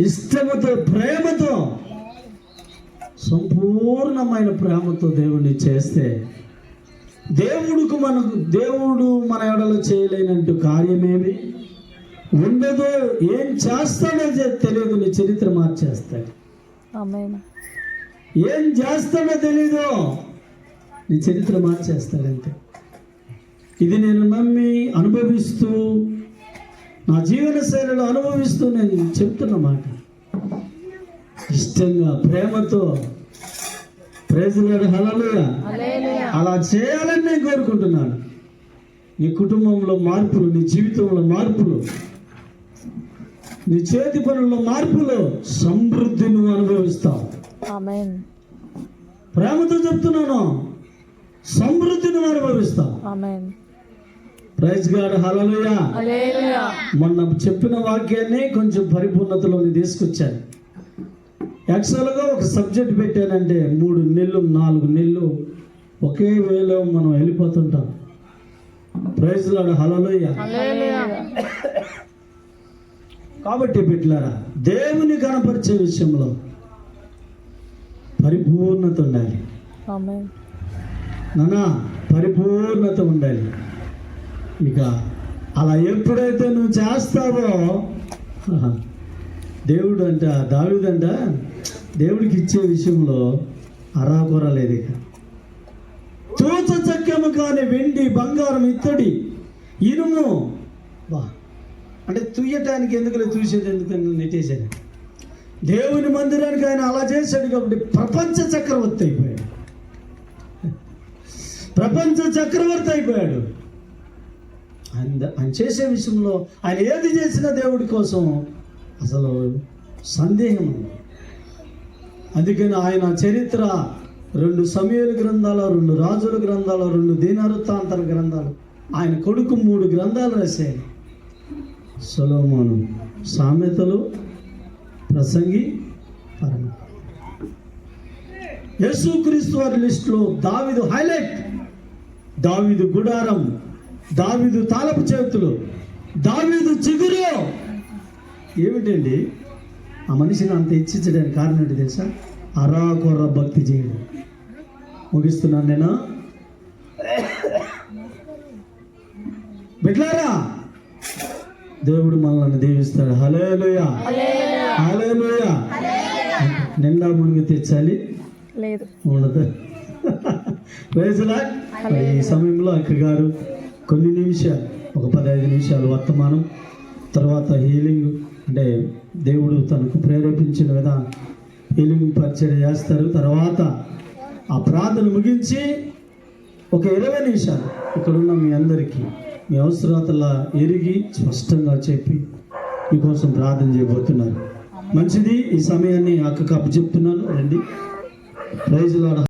ఇష్టముతో ప్రేమతో సంపూర్ణమైన ప్రేమతో దేవుణ్ణి చేస్తే దేవుడు మన ఎడలో చేయలేనంటూ కార్యమేమి ఉండదు. ఏం చేస్తాడో తెలియదు, నీ చరిత్ర మార్చేస్తాడు. ఏం చేస్తాడో తెలీదు, నీ చరిత్ర మార్చేస్తాడంతే. ఇది నేను నమ్మి అనుభవిస్తూ నా జీవన శైలిలో అనుభవిస్తూ నేను చెప్తున్న మాట. ఇష్టంగా ప్రేమతో ప్రైజ్ లార్డ్, హల్లెలూయా, అలా చేయాలని నేను కోరుకుంటున్నాను. నీ కుటుంబంలో మార్పులు, నీ జీవితంలో మార్పులు, నీ చేతి పనుల్లో మార్పులు, సమృద్ధి నువ్వు అనుభవిస్తావు. ప్రేమతో చెప్తున్నాను, సమృద్ధిని నువ్వు అనుభవిస్తావు. ప్రైజ్ గాడ్, హల్లెలూయా. మొన్న చెప్పిన వాక్యాన్ని కొంచెం పరిపూర్ణతలోని తీసుకొచ్చాను. యాక్చువల్గా ఒక సబ్జెక్ట్ పెట్టానంటే 3 నెలలు 4 నెలలు ఒకే వేలో మనం వెళ్ళిపోతుంటాం. ప్రైజ్ లార్డ్, హల్లెలూయా. కాబట్టి బిడ్డలారా, దేవుని కనపరిచే విషయంలో పరిపూర్ణత ఉండాలి. నానా, పరిపూర్ణత ఉండాలి. ఇక అలా ఎప్పుడైతే నువ్వు చేస్తావో దేవుడు అంట, దావీదంట, దేవుడికి ఇచ్చే విషయంలో అరాకొర లేదు. ఇక తూచ చక్కము కానీ వెండి బంగారం ఇత్తడి ఇనుము అంటే తుయ్యటానికి ఎందుకు చూసేది, ఎందుకని నెట్టేశాను. దేవుని మందిరానికి ఆయన అలా చేశాడు కాబట్టి ప్రపంచ చక్రవర్తి అయిపోయాడు. ప్రపంచ చక్రవర్తి అయిపోయాడు. ఆయన చేసే విషయంలో ఆయన ఏది చేసినా దేవుడి కోసం అసలు సందేహం. అందుకని ఆయన చరిత్ర 2 సమూయేలు గ్రంథాలు, 2 రాజుల గ్రంథాలు, 2 దీనవృత్తాంతాల గ్రంథాలు, ఆయన కొడుకు 3 గ్రంథాలు రాశాడు. సొలొమోను సామెతలు, ప్రసంగి, పరమ. యేసుక్రీస్తు వారి లిస్టులో దావీదు హైలైట్. దావీదు గుడారం, దావీదు తాళపు చేతులు, దావీదు చిగురు. ఏమిటండి ఆ మనిషిని అంత హెచ్చించడానికి కారణం ఏంటి తెలుసా? అరాకొర భక్తి చేయడం. ముగిస్తున్నాను నేను. బిడ్డలారా, దేవుడు మనల్ని దీవిస్తాడు. హల్లెలూయా, హల్లెలూయా. నిండా మునిగి తెచ్చాలి లేదు ఉండదు. Praise Lord. ఈ సమయంలో అక్కగారు కొన్ని నిమిషాలు, ఒక 15 నిమిషాలు వర్తమానం, తర్వాత హీలింగ్, అంటే దేవుడు తనకు ప్రేరేపించిన విధానం హీలింగ్ పరిచయం చేస్తారు. తర్వాత ఆ ప్రార్థన ముగించి ఒక 20 నిమిషాలు ఇక్కడున్న మీ అందరికీ మీ అవసరాతలా ఎరిగి స్పష్టంగా చెప్పి మీకోసం ప్రార్థన చేయబోతున్నారు. మంచిది. ఈ సమయాన్ని అక్కకు అప్పచెప్తున్నాను. రండి. Praise lord.